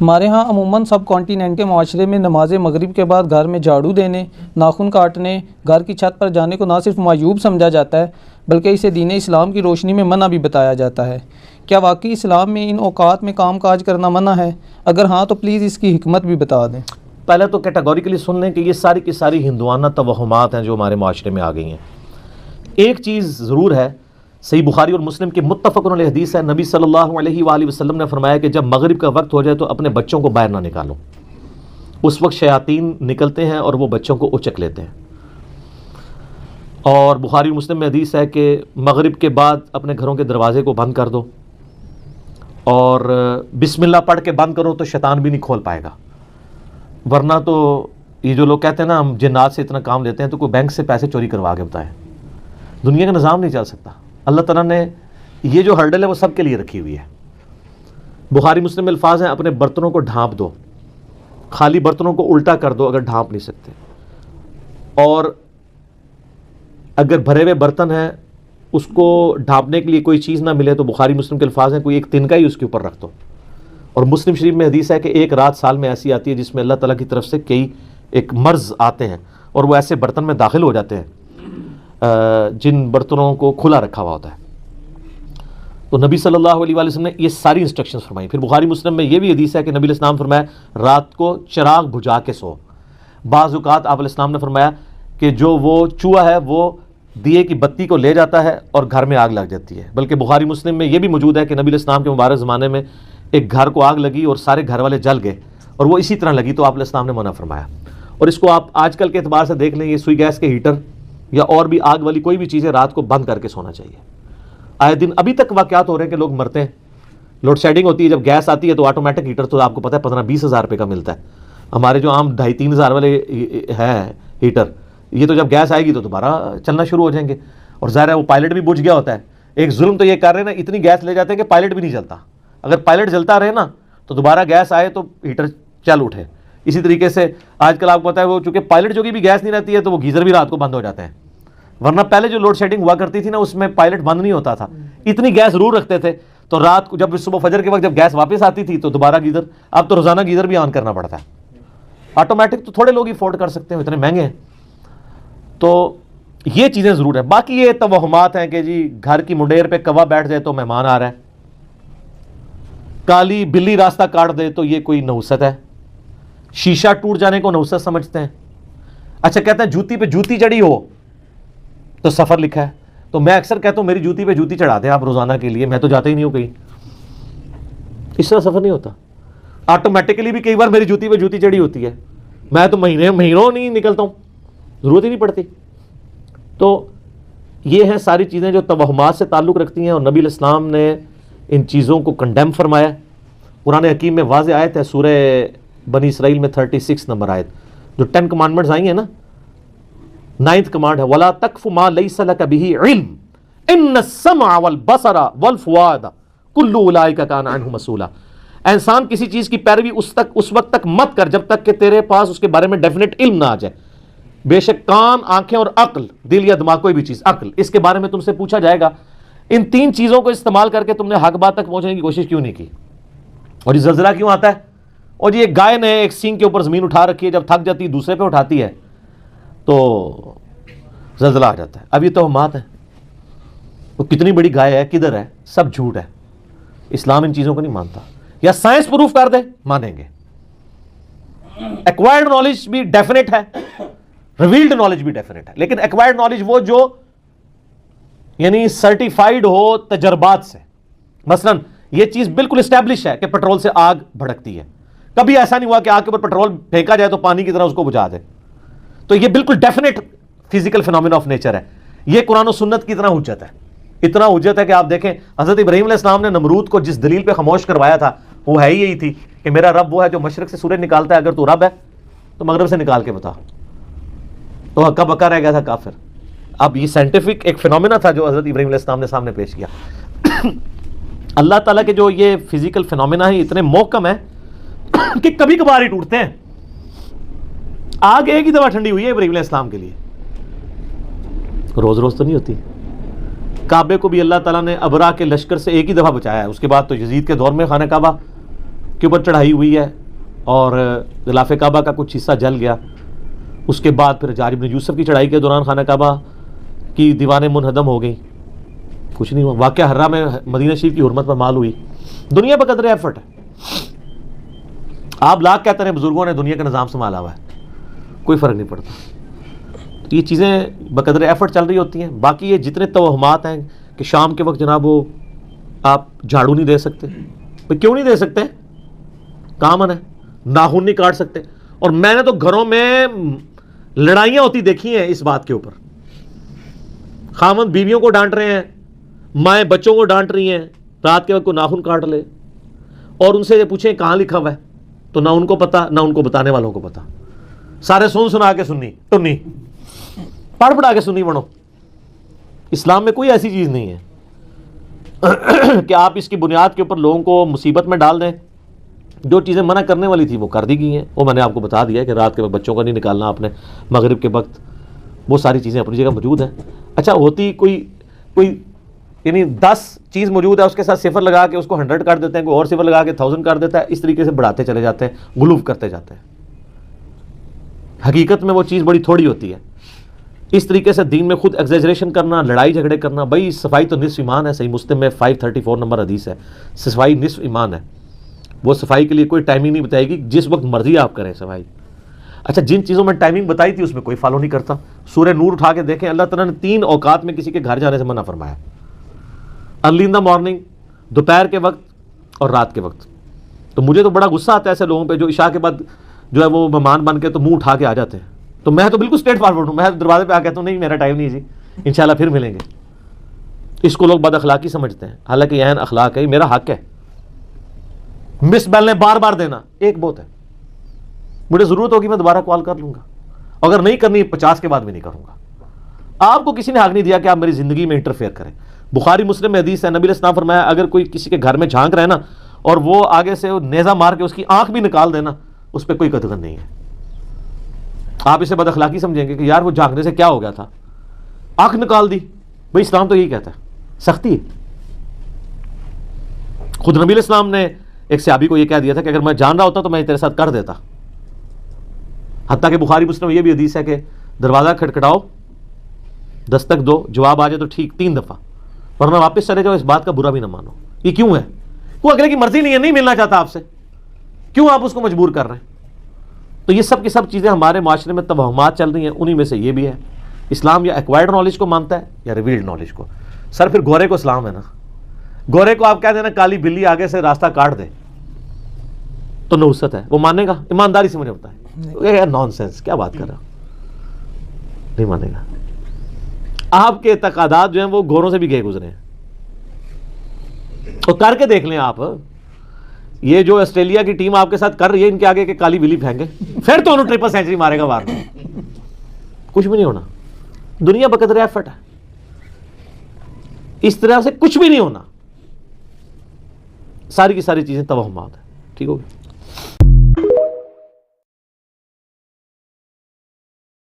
ہمارے ہاں عموماً سب کانٹیننٹ کے معاشرے میں نماز مغرب کے بعد گھر میں جھاڑو دینے، ناخن کاٹنے، گھر کی چھت پر جانے کو نہ صرف معیوب سمجھا جاتا ہے بلکہ اسے دین اسلام کی روشنی میں منع بھی بتایا جاتا ہے۔ کیا واقعی اسلام میں ان اوقات میں کام کاج کرنا منع ہے؟ اگر ہاں تو پلیز اس کی حکمت بھی بتا دیں۔ پہلے تو کیٹیگوریکلی سن لیں کہ یہ ساری کی ساری ہندوانہ توہمات ہیں جو ہمارے معاشرے میں آ گئی ہیں۔ ایک چیز ضرور ہے، صحیح بخاری اور مسلم کی متفق علیہ حدیث ہے، نبی صلی اللہ علیہ وآلہ وسلم نے فرمایا کہ جب مغرب کا وقت ہو جائے تو اپنے بچوں کو باہر نہ نکالو۔ اس وقت شیاطین نکلتے ہیں اور وہ بچوں کو اچک لیتے ہیں۔ اور بخاری مسلم میں حدیث ہے کہ مغرب کے بعد اپنے گھروں کے دروازے کو بند کر دو اور بسم اللہ پڑھ کے بند کرو تو شیطان بھی نہیں کھول پائے گا، ورنہ تو یہ جو لوگ کہتے ہیں نا ہم جنات سے اتنا کام لیتے ہیں تو کوئی بینک سے پیسے چوری کروا کے بتائیں، دنیا کا نظام نہیں چل سکتا۔ اللہ تعالیٰ نے یہ جو ہرڈل ہے وہ سب کے لیے رکھی ہوئی ہے۔ بخاری مسلم میں الفاظ ہیں، اپنے برتنوں کو ڈھانپ دو، خالی برتنوں کو الٹا کر دو اگر ڈھانپ نہیں سکتے، اور اگر بھرے ہوئے برتن ہیں اس کو ڈھانپنے کے لیے کوئی چیز نہ ملے تو بخاری مسلم کے الفاظ ہیں کوئی ایک تنکا ہی اس کے اوپر رکھ دو۔ اور مسلم شریف میں حدیث ہے کہ ایک رات سال میں ایسی آتی ہے جس میں اللہ تعالیٰ کی طرف سے کئی ایک مرض آتے ہیں اور وہ ایسے برتن میں داخل ہو جاتے ہیں جن برتنوں کو کھلا رکھا ہوا ہوتا ہے۔ تو نبی صلی اللہ علیہ وآلہ وسلم نے یہ ساری انسٹرکشنز فرمائی۔ پھر بخاری مسلم میں یہ بھی حدیث ہے کہ نبی علیہ السلام فرمایا رات کو چراغ بجھا کے سو۔ بعض اوقات آپ علیہ السلام نے فرمایا کہ جو وہ چوہا ہے وہ دیے کی بتی کو لے جاتا ہے اور گھر میں آگ لگ جاتی ہے، بلکہ بخاری مسلم میں یہ بھی موجود ہے کہ نبی علیہ السلام کے مبارک زمانے میں ایک گھر کو آگ لگی اور سارے گھر والے جل گئے اور وہ اسی طرح لگی تو آپ علیہ السلام نے منع فرمایا۔ اور اس کو آپ آج کل کے اعتبار سے دیکھ لیں، یہ سوئی گیس کے ہیٹر یا اور بھی آگ والی کوئی بھی چیزیں رات کو بند کر کے سونا چاہیے۔ آئے دن ابھی تک واقعات ہو رہے ہیں کہ لوگ مرتے ہیں۔ لوڈ شیڈنگ ہوتی ہے، جب گیس آتی ہے تو آٹومیٹک ہیٹر تو آپ کو پتہ ہے 15-20 ہزار روپے کا ملتا ہے۔ ہمارے جو عام 2,500-3 ہزار والے ہیں ہیٹر، یہ تو جب گیس آئے گی تو دوبارہ چلنا شروع ہو جائیں گے، اور ظاہر ہے وہ پائلٹ بھی بجھ گیا ہوتا ہے۔ ایک ظلم تو یہ کر رہے ہیں نا، اتنی گیس لے جاتے ہیں کہ پائلٹ بھی نہیں چلتا۔ اگر پائلٹ جلتا رہے نا تو دوبارہ گیس آئے تو ہیٹر چل اٹھے۔ اسی طریقے سے آج کل آپ کو پتہ ہے وہ چونکہ پائلٹ جو بھی گیس نہیں رہتی ہے تو وہ گیزر بھی رات کو بند ہو جاتے ہیں، ورنہ پہلے جو لوڈ شیڈنگ ہوا کرتی تھی نا اس میں پائلٹ بند نہیں ہوتا تھا، اتنی گیس ضرور رکھتے تھے تو رات کو جب صبح فجر کے وقت جب گیس واپس آتی تھی تو دوبارہ گیزر، اب تو روزانہ گیزر بھی آن کرنا پڑتا ہے۔ آٹومیٹک تو تھوڑے لوگ ہی افورڈ کر سکتے ہیں، اتنے مہنگے ہیں۔ تو یہ چیزیں ضرور ہیں۔ باقی یہ توہمات ہیں کہ جی گھر کی منڈیر پہ کوا بیٹھ جائے تو مہمان آ رہا ہے، کالی بلی راستہ کاٹ دے تو یہ کوئی نحوست ہے، شیشہ ٹوٹ جانے کو نحوست سمجھتے ہیں۔ اچھا کہتے ہیں جوتی پہ جوتی چڑھی ہو تو سفر لکھا ہے، تو میں اکثر کہتا ہوں میری جوتی پہ جوتی چڑھا دیں آپ روزانہ کے لیے، میں تو جاتا ہی نہیں ہوں کہیں، اس طرح سفر نہیں ہوتا۔ آٹومیٹکلی بھی کئی بار میری جوتی پہ جوتی چڑھی ہوتی ہے، میں تو مہینوں نہیں نکلتا ہوں، ضرورت ہی نہیں پڑتی۔ تو یہ ہیں ساری چیزیں جو توہمات سے تعلق رکھتی ہیں، اور نبی علیہ السلام نے ان چیزوں کو کنڈیم فرمایا۔ قرآن حکیم میں واضح آیت ہے، سورہ بنی اسرائیل میں 36 نمبر آیت، جو 10 کمانڈمنٹس آئی ہیں نا، 9th کمانڈ ہے وَلَا تَقْفُ مَا لَيْسَ لَكَ بِهِ عِلْمٌ إِنَّ السَّمْعَ وَالْبَصَرَ وَالْفُؤَادَ كُلُّ أُولَٰئِكَ كَانَ عَنْهُ مَسْئُولًا۔ اے انسان کسی چیز کی پیروی اس وقت تک مت کر جب تک کہ تیرے پاس اس کے بارے میں ڈیفینٹ علم نہ آ جائے۔ بے شک کان، آنکھیں اور عقل، دل یا دماغ کوئی بھی چیز، عقل، اس کے بارے میں تم سے پوچھا جائے گا۔ ان 3 چیزوں کو استعمال کر کے تم نے حق بات تک پہنچنے کی کوشش کیوں نہیں کی؟ اور یہ زلزلہ کیوں آتا ہے؟ اور یہ گائے نے ایک سینگ کے اوپر زمین اٹھا رکھی ہے، جب تھک جاتی ہے دوسرے پہ اٹھاتی ہے تو زلزلہ آ جاتا ہے۔ اب یہ توہمات ہیں، وہ کتنی بڑی گائے ہے، کدھر ہے، سب جھوٹ ہے۔ اسلام ان چیزوں کو نہیں مانتا، یا سائنس پروف کر دے مانیں گے۔ ایکوائرڈ نالج بھی ڈیفینٹ ہے، ریویلڈ نالج بھی ڈیفینٹ ہے، لیکن ایکوائرڈ نالج وہ جو یعنی سرٹیفائیڈ ہو تجربات سے۔ مثلا یہ چیز بالکل اسٹیبلش ہے کہ پیٹرول سے آگ بھڑکتی ہے، کبھی ایسا نہیں ہوا کہ آگ کے اوپر پیٹرول پھینکا جائے تو پانی کی طرح اس کو بجھا دے، تو یہ بالکل definite physical phenomena of nature ہے۔ یہ قرآن و سنت کی اتنا حجت ہے، اتنا حجت ہے کہ آپ دیکھیں حضرت ابراہیم علیہ السلام نے نمرود کو جس دلیل پہ خاموش کروایا تھا وہ ہے ہی یہی تھی کہ میرا رب وہ ہے جو مشرق سے سورج نکالتا ہے، اگر تو رب ہے تو مغرب سے نکال کے بتا، تو ہکا بکا رہ گیا تھا کافر۔ اب یہ سائنٹیفک ایک فینومینا تھا جو حضرت ابراہیم علیہ السلام نے سامنے پیش کیا۔ اللہ تعالیٰ کے جو یہ فزیکل فینومینا ہیں اتنے محکم ہیں کہ کبھی کبھار ہی ٹوٹتے ہیں۔ آگ ایک ہی دفعہ ٹھنڈی ہوئی ہے ابراہیم علیہ السلام کے لیے، روز روز تو نہیں ہوتی۔ کعبے کو بھی اللہ تعالیٰ نے ابرا کے لشکر سے ایک ہی دفعہ بچایا ہے، اس کے بعد تو یزید کے دور میں خانہ کعبہ کے اوپر چڑھائی ہوئی ہے اور غلاف کعبہ کا کچھ حصہ جل گیا. اس کے بعد پھر حجاج بن یوسف کی چڑھائی کے دوران خانہ کعبہ کی دیواریں منہدم ہو گئیں, کچھ نہیں ہوا. واقعہ حرہ میں مدینہ شریف کی حرمت پر مال ہوئی. دنیا بقدر ایفرٹ ہے. آپ لاکھ کہتے ہیں بزرگوں نے دنیا کا نظام سنبھالا ہوا ہے, کوئی فرق نہیں پڑتا. یہ چیزیں بقدر ایفرٹ چل رہی ہوتی ہیں. باقی یہ جتنے توہمات ہیں کہ شام کے وقت جناب وہ آپ جھاڑو نہیں دے سکتے, کیوں نہیں دے سکتے؟ کامن ہے. ناخن نہیں کاٹ سکتے. اور میں نے تو گھروں میں لڑائیاں ہوتی دیکھی ہیں اس بات کے اوپر. خاوند بیویوں کو ڈانٹ رہے ہیں, مائیں بچوں کو ڈانٹ رہی ہیں, رات کے وقت کو ناخن کاٹ لے, اور ان سے یہ پوچھیں کہاں لکھا ہوا ہے, تو نہ ان کو پتا نہ ان کو بتانے والوں کو پتا. سارے سنا کے سنی ٹنی, پڑھ پڑھا کے سنی بنو. اسلام میں کوئی ایسی چیز نہیں ہے کہ آپ اس کی بنیاد کے اوپر لوگوں کو مصیبت میں ڈال دیں. جو چیزیں منع کرنے والی تھی وہ کر دی گئی ہیں. وہ میں نے آپ کو بتا دیا کہ رات کے وقت بچوں کا نہیں نکالنا آپ نے, مغرب کے وقت, وہ ساری چیزیں اپنی جگہ موجود ہیں. اچھا ہوتی کوئی یعنی 10 چیز موجود ہے, اس کے ساتھ صفر لگا کے اس کو 100 کر دیتے ہیں, کوئی اور صفر لگا کے 1000 کر دیتا ہے. اس طریقے سے بڑھاتے چلے جاتے ہیں, غلوف کرتے جاتے ہیں. حقیقت میں وہ چیز بڑی تھوڑی ہوتی ہے. اس طریقے سے دین میں خود ایگزیجریشن کرنا, لڑائی جھگڑے کرنا. بھائی صفائی تو نصف ایمان ہے. صحیح مسلم میں 534 نمبر حدیث ہے, صفائی نصف ایمان ہے. وہ صفائی کے لیے کوئی ٹائمنگ نہیں بتائے گی, جس وقت مرضی آپ کریں صفائی. اچھا جن چیزوں میں ٹائمنگ بتائی تھی اس میں کوئی فالو نہیں کرتا. سورہ نور اٹھا کے دیکھیں, اللہ تعالیٰ نے 3 اوقات میں کسی کے گھر جانے سے منع فرمایا. ارلی ان دا مارننگ, دوپہر کے وقت, اور رات کے وقت. تو مجھے تو بڑا غصہ آتا ہے ایسے لوگوں پہ جو عشاء کے بعد جو ہے وہ مہمان بن کے تو منہ اٹھا کے آ جاتے ہیں. تو میں تو بالکل اسٹریٹ فارورڈ ہوں. میں دروازے پہ آ کہتا ہوں نہیں میرا ٹائم نہیں جی, انشاءاللہ پھر ملیں گے. اس کو لوگ بد اخلاقی سمجھتے ہیں, حالانکہ یہ عین اخلاق ہے, میرا حق ہے. مس بیل نے بار بار دینا ایک بہت ہے. مجھے ضرورت ہوگی میں دوبارہ کال کر لوں گا, اگر نہیں کرنی 50 کے بعد بھی نہیں کروں گا. آپ کو کسی نے حق نہیں دیا کہ آپ میری زندگی میں انٹرفیئر کریں. بخاری مسلم میں حدیث ہے, نبی علیہ السلام فرمایا اگر کوئی کسی کے گھر میں جھانک رہے نا اور وہ آگے سے نیزہ مار کے اس کی آنکھ بھی نکال دینا, اس پہ کوئی قدغن نہیں ہے. آپ اسے بد اخلاقی سمجھیں گے کہ یار وہ جھانکنے سے کیا ہو گیا تھا, آنکھ نکال دی. بھائی اسلام تو یہی کہتا ہے, سختی ہے. خود نبی علیہ السلام نے ایک صحابی کو یہ کہہ دیا تھا کہ اگر میں جان رہا ہوتا تو میں تیرے ساتھ کر دیتا. حتیٰ کہ بخاری مسلم یہ بھی حدیث ہے کہ دروازہ کھٹکھٹاؤ, دستک دو, جواب آ جائے تو ٹھیک 3 دفعہ, ورنہ واپس چلے جاؤ. اس بات کا برا بھی نہ مانو. یہ کیوں ہے؟ وہ اگلے کی مرضی نہیں ہے, نہیں ملنا چاہتا آپ سے, کیوں آپ اس کو مجبور کر رہے ہیں؟ تو یہ سب کی سب چیزیں ہمارے معاشرے میں توہمات چل رہی ہیں. انہی میں سے یہ بھی ہے. اسلام یا ایکوائرڈ نالج کو مانتا ہے یا ریویلڈ نالج کو. سر پھر گورے کو اسلام ہے نا. گورے کو آپ کہہ دینا کالی بلی آگے سے راستہ کاٹ دے تو نحوست ہے, وہ مانے گا؟ ایمانداری سے مجھے بتائیں, نان سینس کیا بات کر رہا, نہیں مانے گا. آپ کے اعتقادات جو ہیں وہ گوروں سے بھی گئے گزرے ہیں. اور کر کے دیکھ لیں آپ, یہ جو آسٹریلیا کی ٹیم آپ کے ساتھ کر رہی ہے, ان کے آگے کے کالی بلی پھینکے پھر تو انہوں 3 سینچری مارے گا وار میں. کچھ بھی نہیں ہونا. دنیا بقدر ایفرٹ ہے. اس طرح سے کچھ بھی نہیں ہونا. ساری کی ساری چیزیں توہمات ہیں. ٹھیک ہوگی.